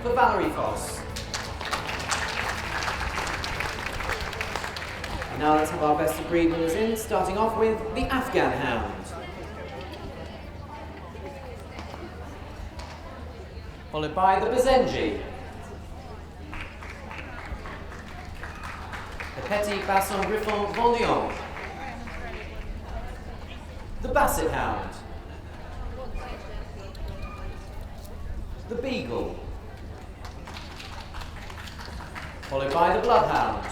the Valerie Foss. And now let's have our best of breed winners in, starting off with the Afghan Hound. Followed by the Basenji. The Petit Basson Griffon Vendéon. The Basset Hound. The Beagle. Followed by the Bloodhound.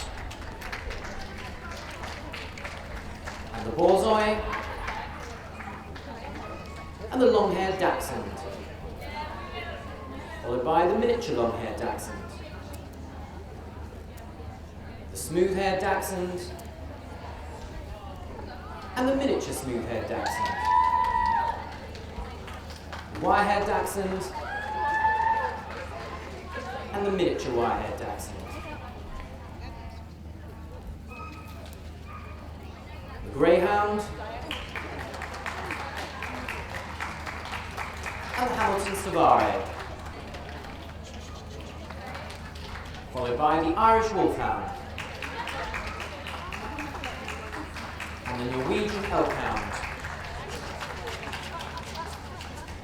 And the Borzoi. And the long-haired Dachshund. Followed by the miniature long-haired Dachshund. The smooth-haired Dachshund. And the miniature smooth-haired Dachshund. The wire-haired Dachshund. And the miniature wire-haired Dachshund. The Greyhound. And the Hamilton Savare. Followed by the Irish Wolfhound. And the Norwegian Elkhound.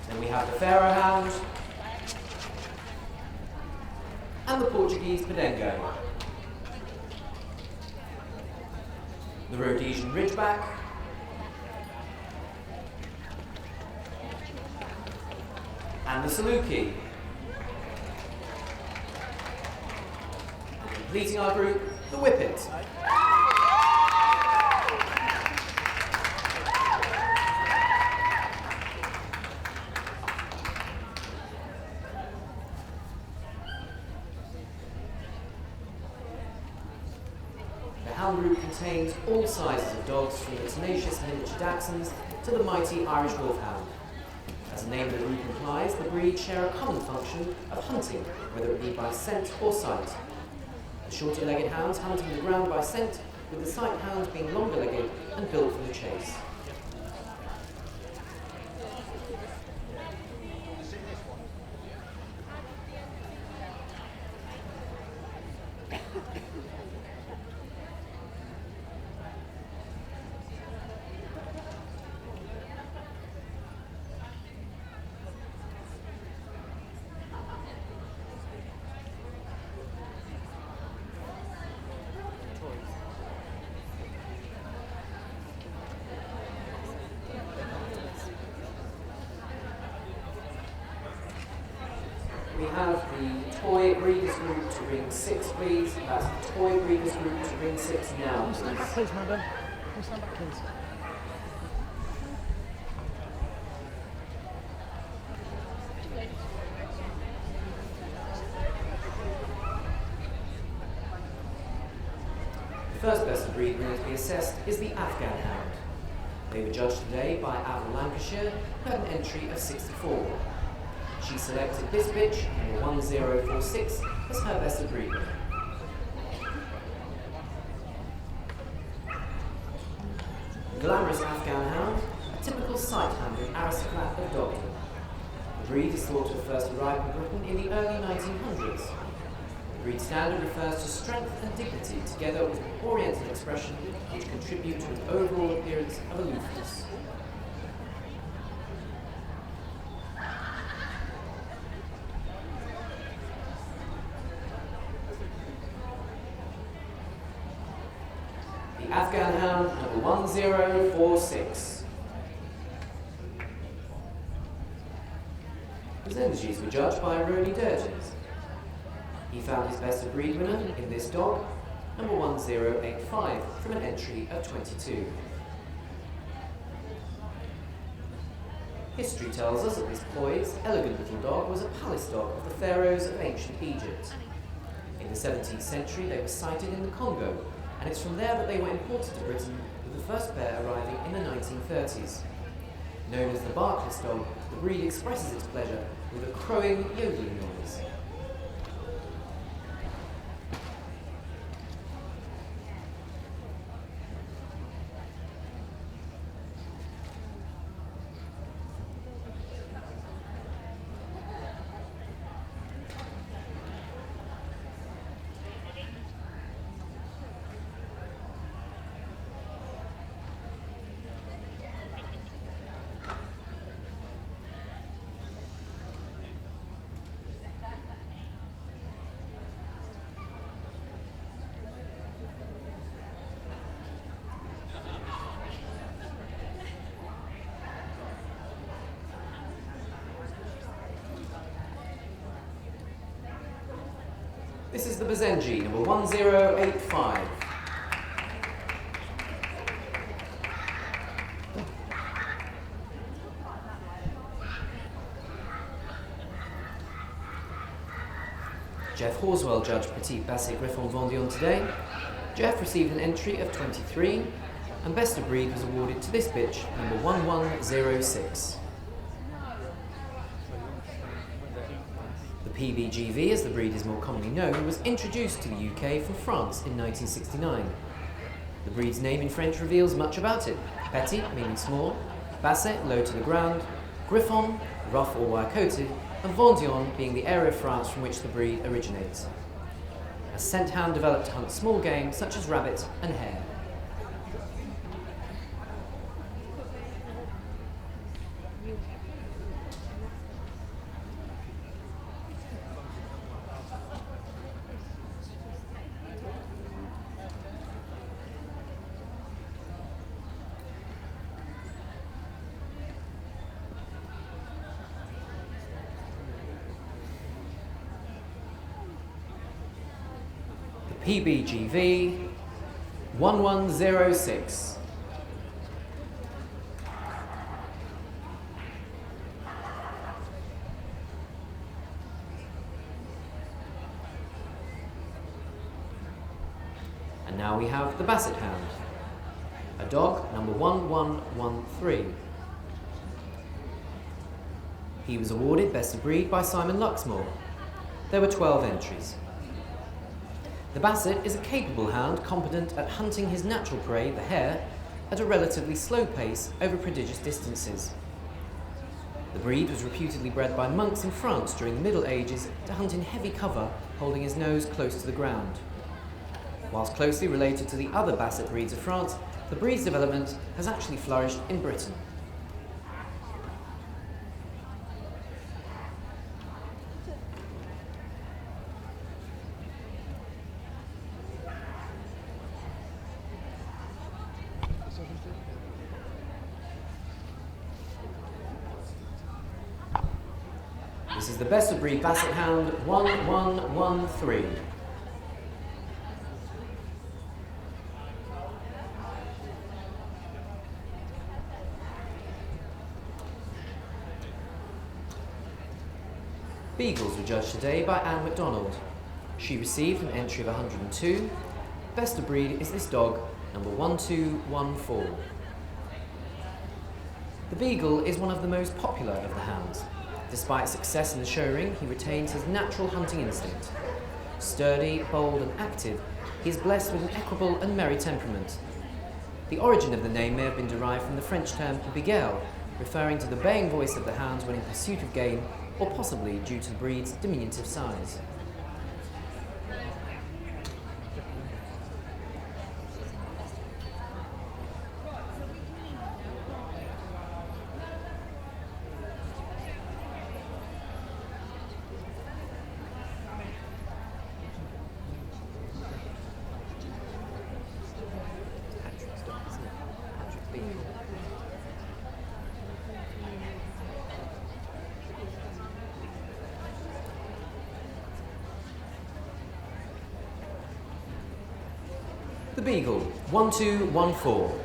Then we have the Pharaoh Hound. And the Portuguese Podengo. The Rhodesian Ridgeback. And the Saluki. Completing our group, the Whippet. The Hound group contains all sizes of dogs, from the tenacious miniature Dachshunds to the mighty Irish Wolfhound. As the name of the group implies, the breeds share a common function of hunting, whether it be by scent or sight. The shorter-legged hounds hunt on the ground by scent, with the sight hounds being longer-legged and built for the chase. We have the toy breeders group to ring 6, please. That's the toy breeders group to ring 6 now. Stand back, please, madam. Stand back, please. The first best of breed winner to be assessed is the Afghan Hound. They were judged today by Avril Lancashire, who had an entry of 64. She selected this bitch, number 1046, as her best of breed winner. Glamorous Afghan Hound, a typical sight hound and aristocrat of dogdom. The breed is thought to have first arrived in Britain in the early 1900s. The breed standard refers to strength and dignity together with oriental expression, which contribute to an overall appearance of aloofness. Afghan Hound, number 1046. His energies were judged by Rony Durgins. He found his best of breed winner in this dog, number 1085, from an entry of 22. History tells us that this poised, elegant little dog was a palace dog of the pharaohs of ancient Egypt. In the 17th century, they were sighted in the Congo, and it's from there that they were imported to Britain, with the first pair arriving in the 1930s. Known as the barkless dog, the breed expresses its pleasure with a crowing, yodeling noise. This is the Basenji, number 1085. Jeff Horswell judged Petit Basset Griffon Vendion today. Jeff received an entry of 23, and Best of Breed was awarded to this bitch, number 1106. The PBGV, as the breed is more commonly known, was introduced to the UK from France in 1969. The breed's name in French reveals much about it. Petit, meaning small, Basset, low to the ground, Griffon, rough or wire-coated, and Vendion being the area of France from which the breed originates. A scent hound developed to hunt small game such as rabbit and hare. PBGV 1106. And now we have the Basset Hound, a dog, number 1113. He was awarded Best of Breed by Simon Luxmore. There were 12 entries. The Basset is a capable hound competent at hunting his natural prey, the hare, at a relatively slow pace over prodigious distances. The breed was reputedly bred by monks in France during the Middle Ages to hunt in heavy cover, holding his nose close to the ground. Whilst closely related to the other Basset breeds of France, the breed's development has actually flourished in Britain. This is the Best of Breed Basset Hound 1113. Beagles were judged today by Anne MacDonald. She received an entry of 102. Best of Breed is this dog, number 1214. The Beagle is one of the most popular of the hounds. Despite success in the show ring, he retains his natural hunting instinct. Sturdy, bold and active, he is blessed with an equable and merry temperament. The origin of the name may have been derived from the French term bigale, referring to the baying voice of the hounds when in pursuit of game, or possibly due to the breed's diminutive size. The Beagle, 1214.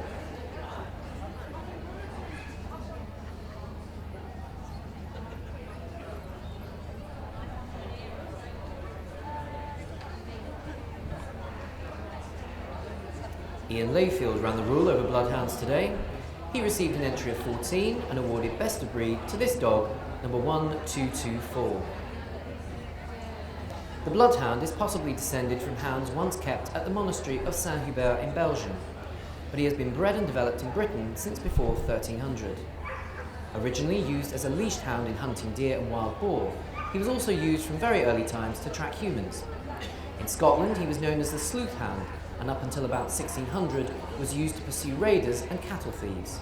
Ian Layfield ran the rule over bloodhounds today. He received an entry of 14 and awarded Best of Breed to this dog, number 1224. The bloodhound is possibly descended from hounds once kept at the monastery of Saint-Hubert in Belgium, but he has been bred and developed in Britain since before 1300. Originally used as a leashed hound in hunting deer and wild boar, he was also used from very early times to track humans. In Scotland, he was known as the sleuth hound, and up until about 1600 was used to pursue raiders and cattle thieves.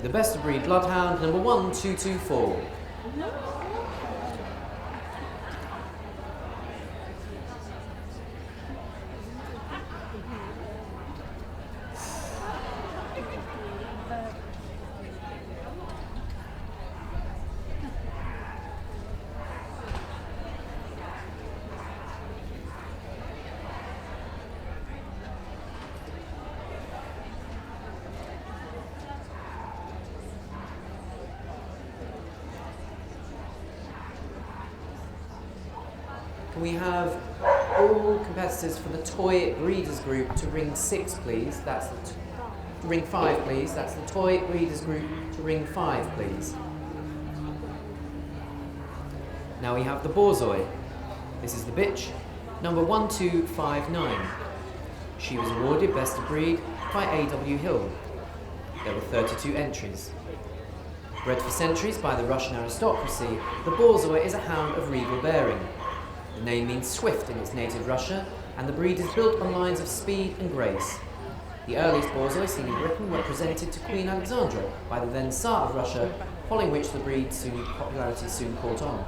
The best of breed bloodhound number 1224. Can we have all competitors for the toy breeders group to ring 6, please? That's the ring 5, please. That's the toy breeders group to ring 5, please. Now we have the Borzoi. This is the bitch, number 1259. She was awarded Best of Breed by A.W. Hill. There were 32 entries. Bred for centuries by the Russian aristocracy, the Borzoi is a hound of regal bearing. The name means swift in its native Russia, and the breed is built on lines of speed and grace. The earliest Borzoi seen in Britain were presented to Queen Alexandra by the then Tsar of Russia, following which the breed's popularity soon caught on.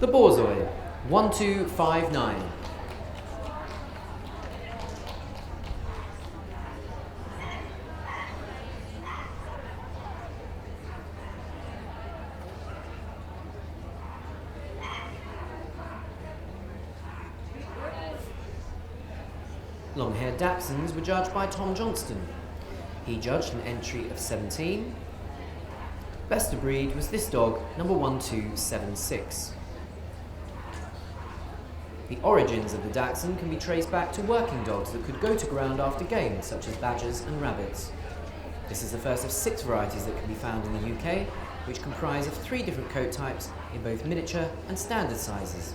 The Borzoi, 1259. Long-haired Dachshunds were judged by Tom Johnston. He judged an entry of 17. Best of breed was this dog, number 1276. The origins of the Dachshund can be traced back to working dogs that could go to ground after game, such as badgers and rabbits. This is the first of 6 varieties that can be found in the UK, which comprise of 3 different coat types in both miniature and standard sizes.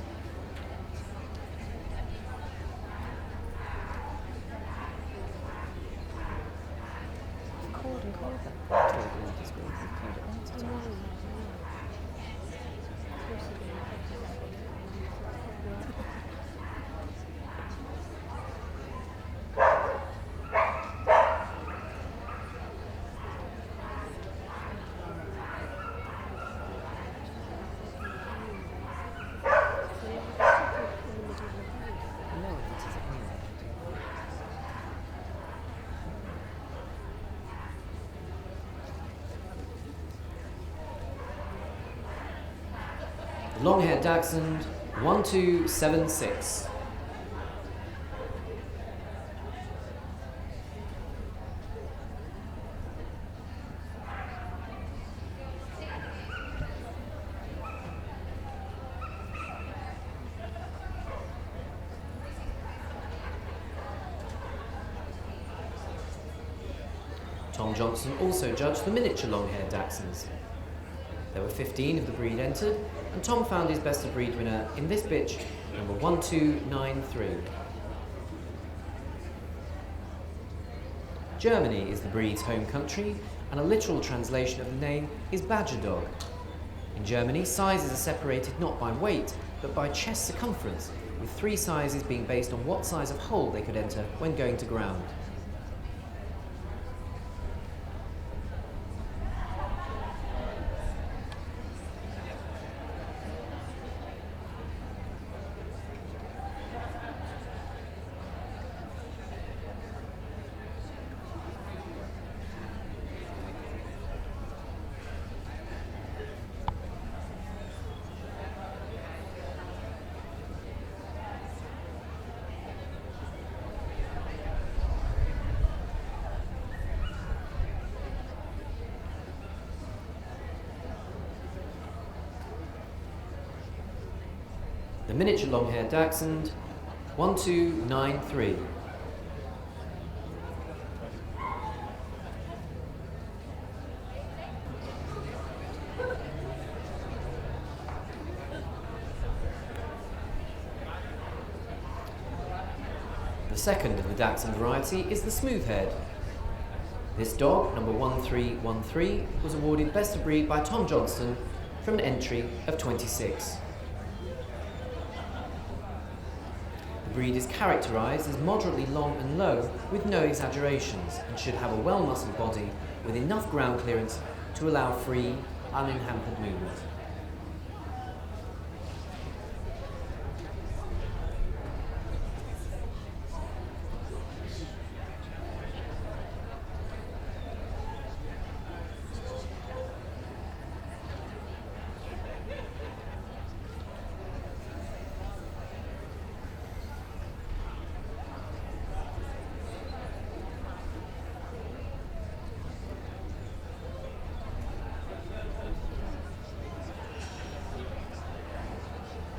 Long-haired Dachshund, 1276. Tom Johnson also judged the miniature long-haired Dachshunds. There were 15 of the breed entered, and Tom found his best of breed winner in this bitch, number 1293. Germany is the breed's home country, and a literal translation of the name is badger dog. In Germany, sizes are separated not by weight, but by chest circumference, with 3 sizes being based on what size of hole they could enter when going to ground. The miniature long-haired Dachshund, 1293. The second of the Dachshund variety is the smooth-haired. This dog, number 1313, was awarded Best of Breed by Tom Johnston from an entry of 26. The The breed is characterised as moderately long and low with no exaggerations and should have a well-muscled body with enough ground clearance to allow free, uninhampered movement.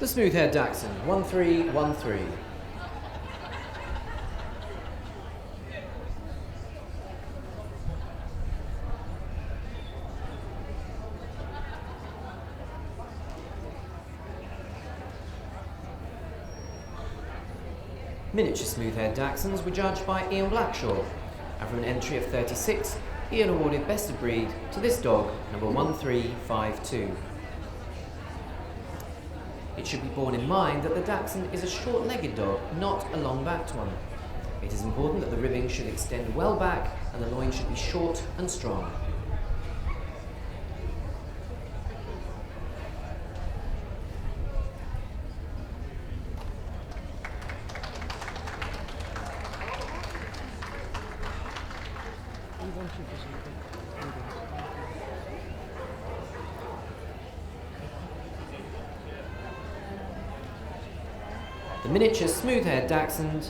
The smooth-haired Dachshund, 1313. Miniature smooth-haired Dachshunds were judged by Ian Blackshaw, and from an entry of 36, Ian awarded Best of Breed to this dog, number 1352. It should be borne in mind that the Dachshund is a short-legged dog, not a long-backed one. It is important that the ribbing should extend well back and the loin should be short and strong. The miniature smooth-haired Dachshund,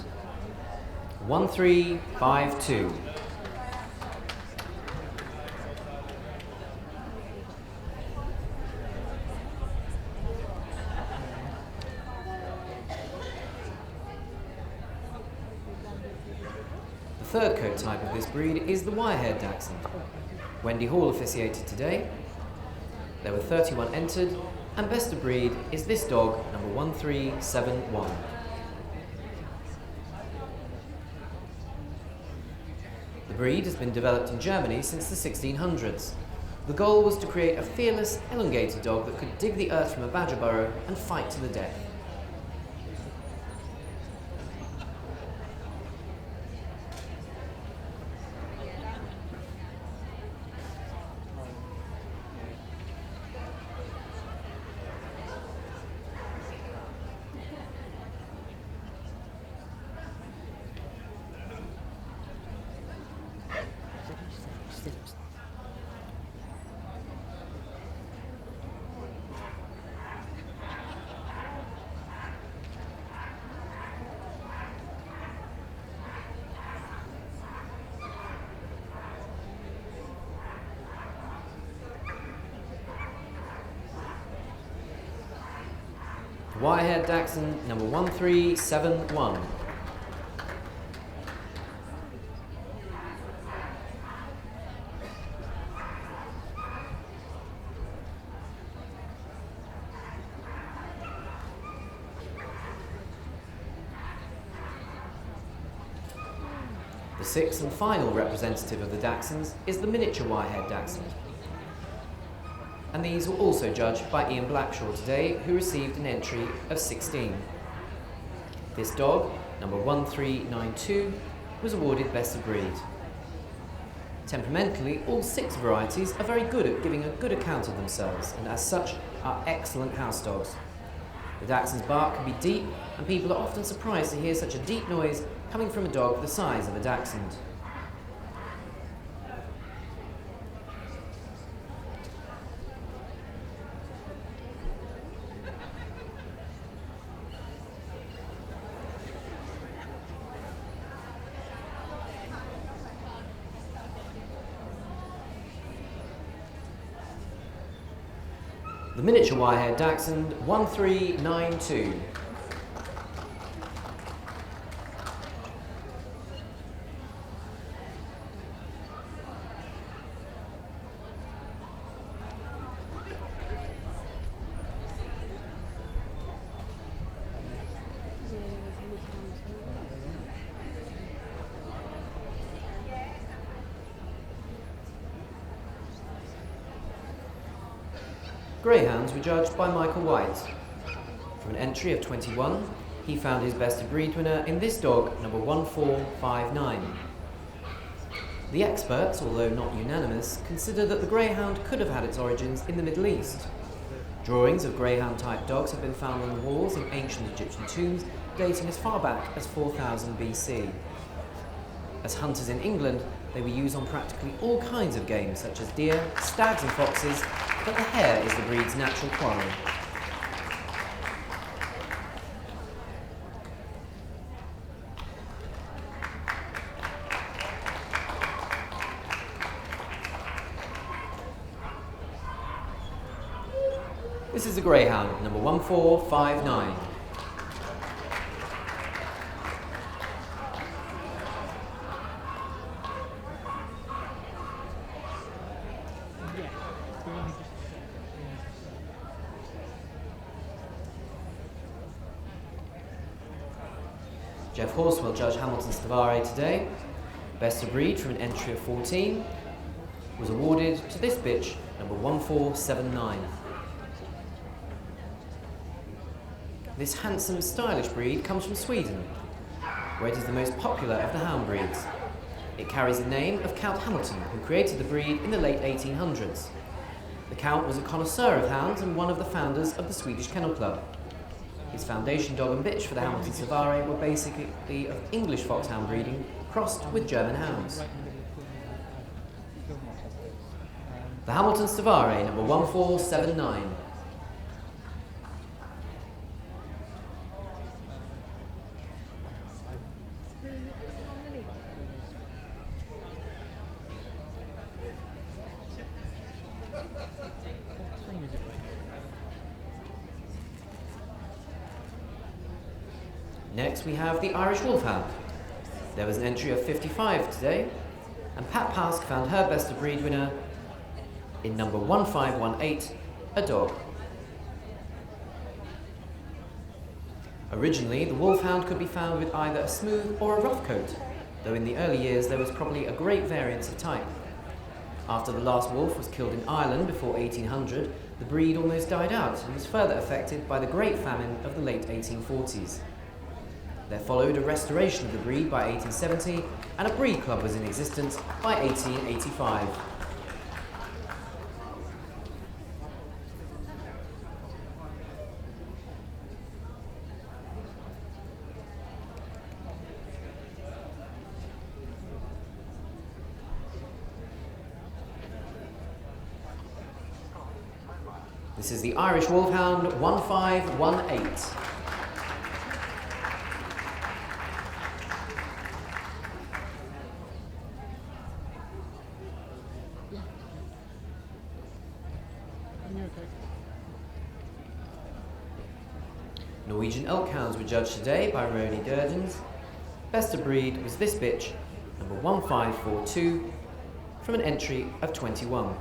1352. The third coat type of this breed is the wire-haired Dachshund. Wendy Hall officiated today. There were 31 entered, and Best of Breed is this dog, number 1371. The breed has been developed in Germany since the 1600s. The goal was to create a fearless, elongated dog that could dig the earth from a badger burrow and fight to the death. Wire-haired Dachshund, number 1371. The sixth and final representative of the Dachshunds is the miniature wire-haired Dachshund. And these were also judged by Ian Blackshaw today, who received an entry of 16. This dog, number 1392, was awarded Best of Breed. Temperamentally, all 6 varieties are very good at giving a good account of themselves, and as such are excellent house dogs. The Dachshund's bark can be deep, and people are often surprised to hear such a deep noise coming from a dog the size of a Dachshund. The miniature wire-haired Dachshund, 1392. Greyhounds were judged by Michael White. From an entry of 21, he found his best of breed winner in this dog, number 1459. The experts, although not unanimous, consider that the greyhound could have had its origins in the Middle East. Drawings of greyhound-type dogs have been found on the walls in ancient Egyptian tombs dating as far back as 4000 BC. As hunters in England, they were used on practically all kinds of game, such as deer, stags and foxes, but the hare is the breed's natural quarry. This is a greyhound, number 1459. Jeff Horse will judge Hamilton Stavare today. Best of breed from an entry of 14 was awarded to this bitch, number 1479. This handsome, stylish breed comes from Sweden, where it is the most popular of the hound breeds. It carries the name of Count Hamilton, who created the breed in the late 1800s. The Count was a connoisseur of hounds and one of the founders of the Swedish Kennel Club. His foundation dog and bitch for the Hamilton Stavare were basically of English foxhound breeding crossed with German hounds. The Hamilton Stavare, number 1479. Next we have the Irish Wolfhound. There was an entry of 55 today, and Pat Pask found her best of breed winner in number 1518, a dog. Originally, the Wolfhound could be found with either a smooth or a rough coat, though in the early years there was probably a great variance of type. After the last wolf was killed in Ireland before 1800, the breed almost died out and was further affected by the Great Famine of the late 1840s. There followed a restoration of the breed by 1870, and a breed club was in existence by 1885. This is the Irish Wolfhound 1518. Norwegian elk hounds were judged today by Rony Durgens. Best of breed was this bitch, number 1542, from an entry of 21.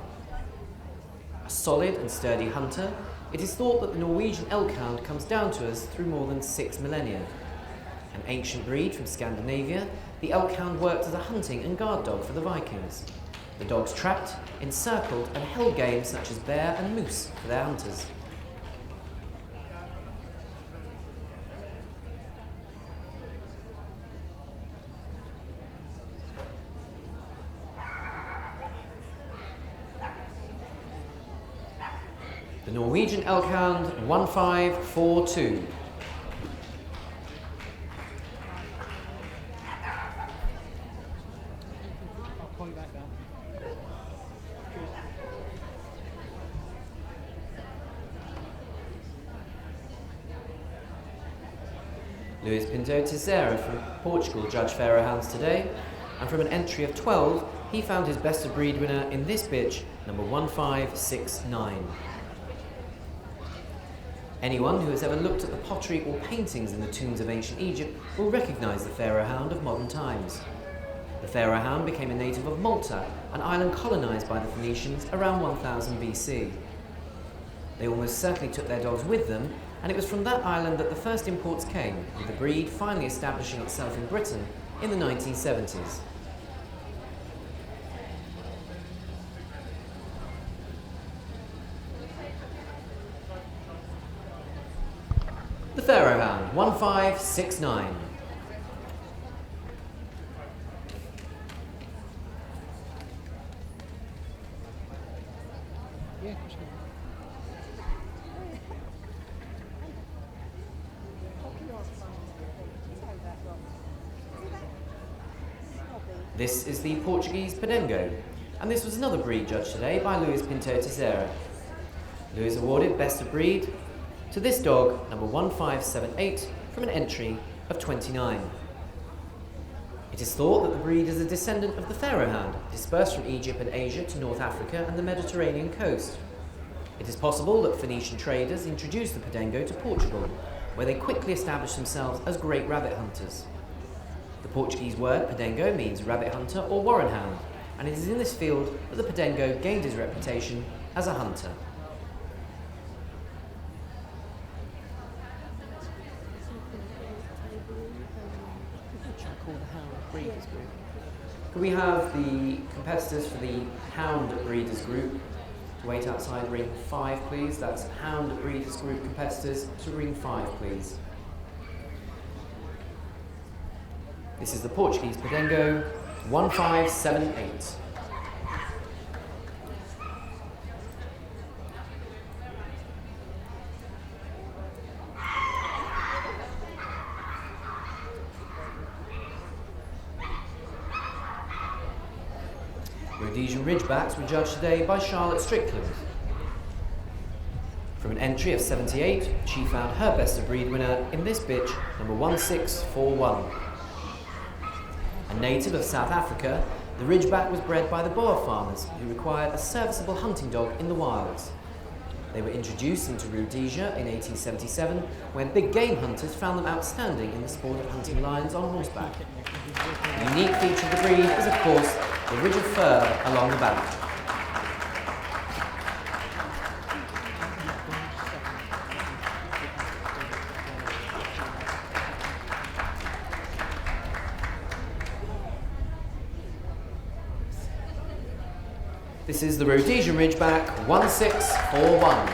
A solid and sturdy hunter, it is thought that the Norwegian elk hound comes down to us through more than 6 millennia. An ancient breed from Scandinavia, the elk hound worked as a hunting and guard dog for the Vikings. The dogs trapped, encircled and held game such as bear and moose for their hunters. The Norwegian elk hound 1542. Luis Pinto Teixeira from Portugal judged Pharaoh hounds today, and from an entry of 12, he found his best of breed winner in this bitch, number 1569. Anyone who has ever looked at the pottery or paintings in the tombs of ancient Egypt will recognise the Pharaoh hound of modern times. The Pharaoh hound became a native of Malta, an island colonised by the Phoenicians around 1000 BC. They almost certainly took their dogs with them, and it was from that island that the first imports came, with the breed finally establishing itself in Britain in the 1970s. The Pharaoh Hound, 1569. Yeah, This is the Portuguese Podengo, and this was another breed judged today by Luis Pinto Teixeira. Luis awarded Best of Breed to this dog, number 1578, from an entry of 29. It is thought that the breed is a descendant of the Pharaoh Hound, dispersed from Egypt and Asia to North Africa and the Mediterranean coast. It is possible that Phoenician traders introduced the Podengo to Portugal, where they quickly established themselves as great rabbit hunters. The Portuguese word Podengo means rabbit hunter or warren hound, and it is in this field that the Podengo gained his reputation as a hunter. call the Hound Breeders Group. Could we have the competitors for the Hound Breeders Group to wait outside ring 5, please? That's Hound Breeders Group competitors to ring 5, please. This is the Portuguese Podengo, 1578. Rhodesian Ridgebacks were judged today by Charlotte Strickland. From an entry of 78, she found her best of breed winner in this bitch, number 1641. A native of South Africa, the Ridgeback was bred by the Boer farmers who required a serviceable hunting dog in the wilds. They were introduced into Rhodesia in 1877, where big game hunters found them outstanding in the sport of hunting lions on horseback. The unique feature of the breed is, of course, the ridge of fur along the back. This is the Rhodesian Ridgeback, 1641.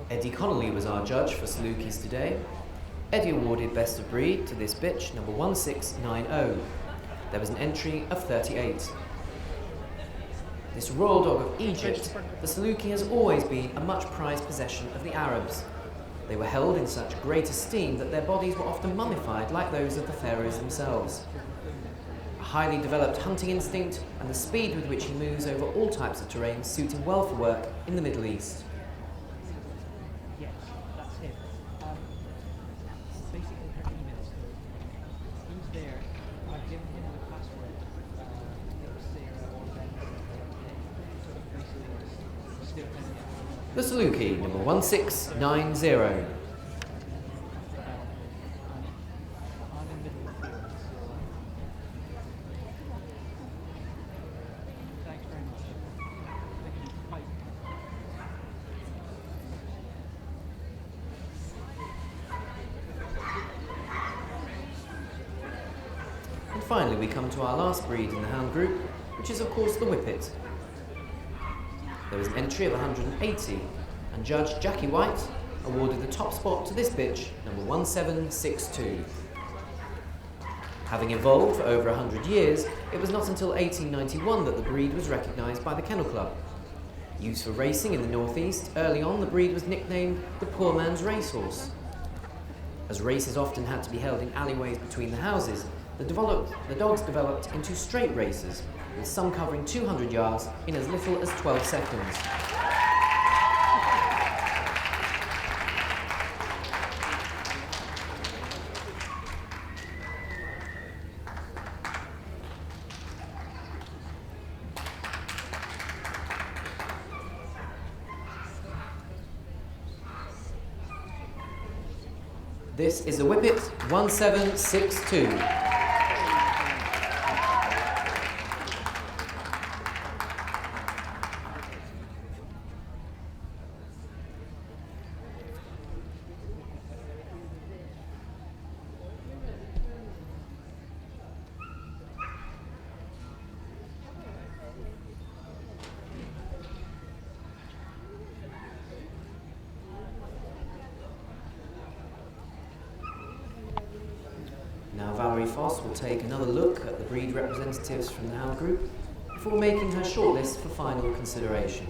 Eddie Connolly was our judge for Salukis today. Eddie awarded Best of Breed to this bitch, number 1690. There was an entry of 38. This royal dog of Egypt, the Saluki has always been a much prized possession of the Arabs. They were held in such great esteem that their bodies were often mummified like those of the pharaohs themselves. A highly developed hunting instinct and the speed with which he moves over all types of terrain suit him well for work in the Middle East. Yes, that's him. Basically, her email still. He's there. I've given him the password. Sarah or Ben. Still The Saluki, number 1690. And finally, we come to our last breed in the hound group, which is of course the Whippet. There was an entry of 180, and Judge Jackie White awarded the top spot to this bitch, number 1762. Having evolved for over 100 years, it was not until 1891 that the breed was recognised by the Kennel Club. Used for racing in the northeast, early on the breed was nicknamed the poor man's racehorse. As races often had to be held in alleyways between the houses, the dogs developed into straight races, with some covering 200 yards in as little as 12 seconds. This is the Whippet 1762. Foss will take another look at the breed representatives from the hound group before making her shortlist for final consideration.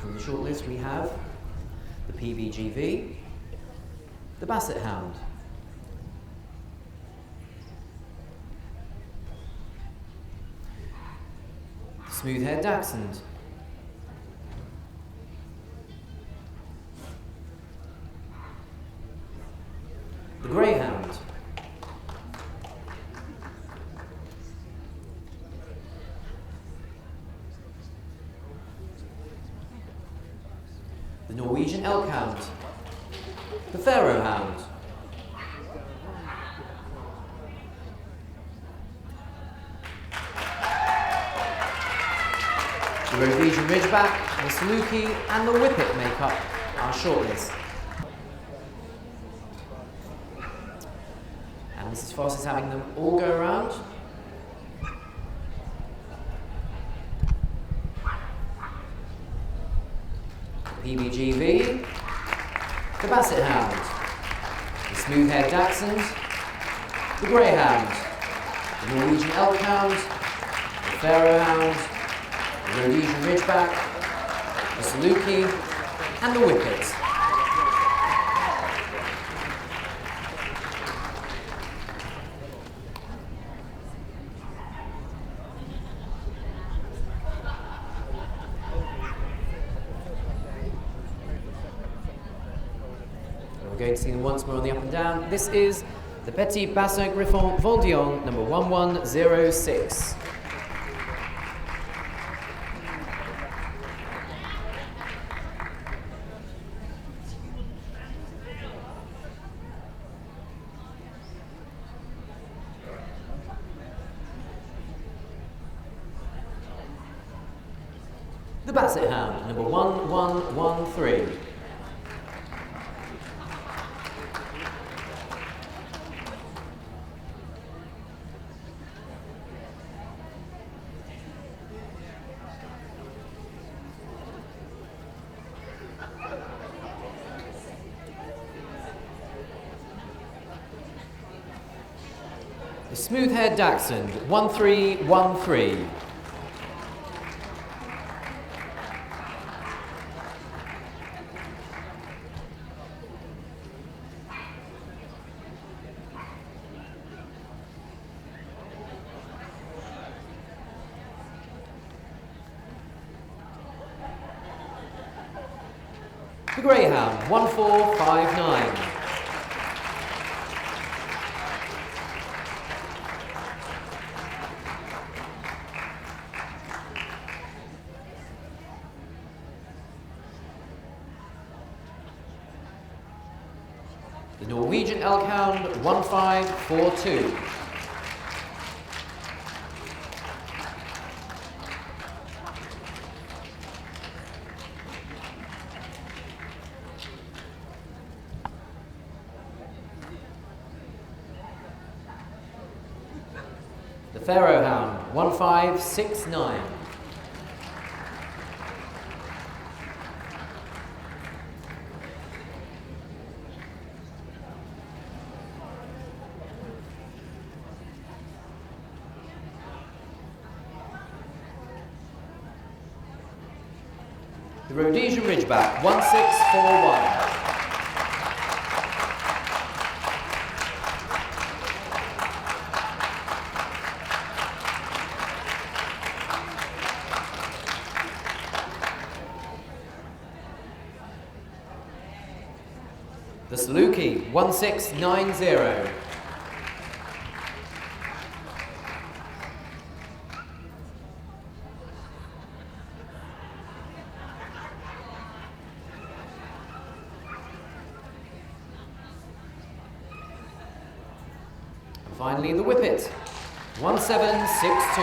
From the shortlist we have the PBGV, the Basset Hound, the smooth-haired Dachshund, the Greyhound, the Norwegian Elk Hound, the Pharaoh Hound, the Rhodesian Ridgeback, the Saluki and the Whippet make up our shortlist. And Mrs. Foss is having them all go around. PBGV, the Basset Hound, the smooth-haired Dachshund, the Greyhound, the Norwegian Elk Hound, the Pharaoh Hound, the Rhodesian Ridgeback, the Saluki, and the Whippet. We're going to see them once more on the up and down. This is the Petit Bassin Griffon Voldion, number 1106. The Basset Hound, number 1113. The smooth-haired Dachshund, 1313. The Greyhound, 1459. The Norwegian Elk Hound, 1542. The Pharaoh Hound, 1569. The Rhodesian Ridgeback, 1641. The Saluki, 1690. finally the whippet, 1762.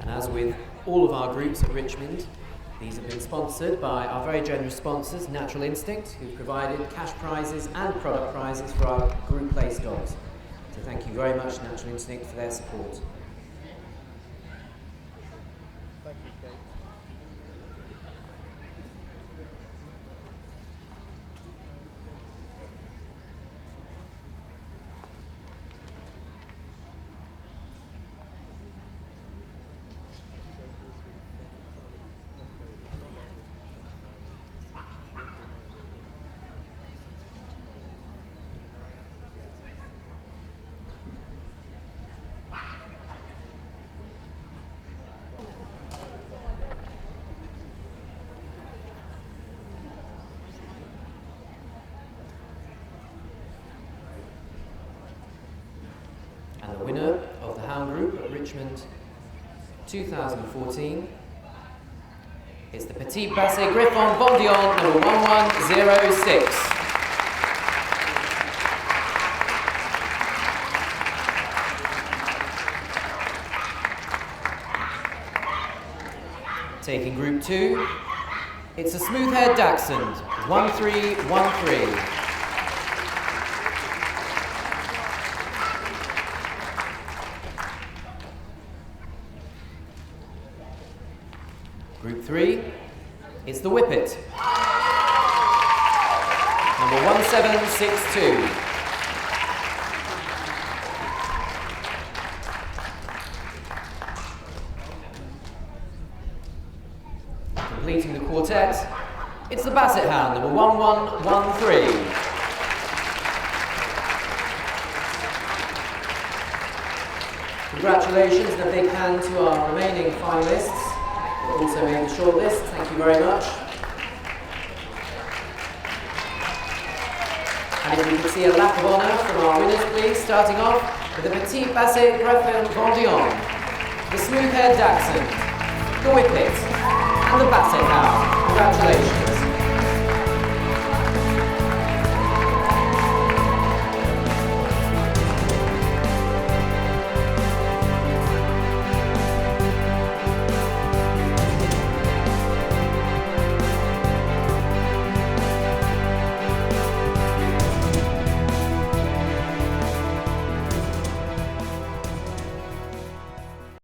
And as with all of our groups at Richmond, these have been sponsored by our very generous sponsors, Natural Instinct, who've provided cash prizes and product prizes for our group place dogs. So thank you very much, Natural Instinct, for their support. Thank you, Kate. And the winner of the Hound Group at Richmond 2014 is the Petit Basset Griffon Bondion number 1106. Taking Group 2, it's a smooth-haired Dachshund, 1313. Group 3, it's the whippet, number 1762. Completing the quartet, it's the Basset Hound, number 1113. Congratulations and a big hand to our remaining finalists. Also made the shortlist, thank you very much. And if we can see a lap of honour from our winners, please, starting off with the Petit Basset Griffon Bondion, the smooth-haired Dachshund, the whippet, and the Basset Hound. Congratulations.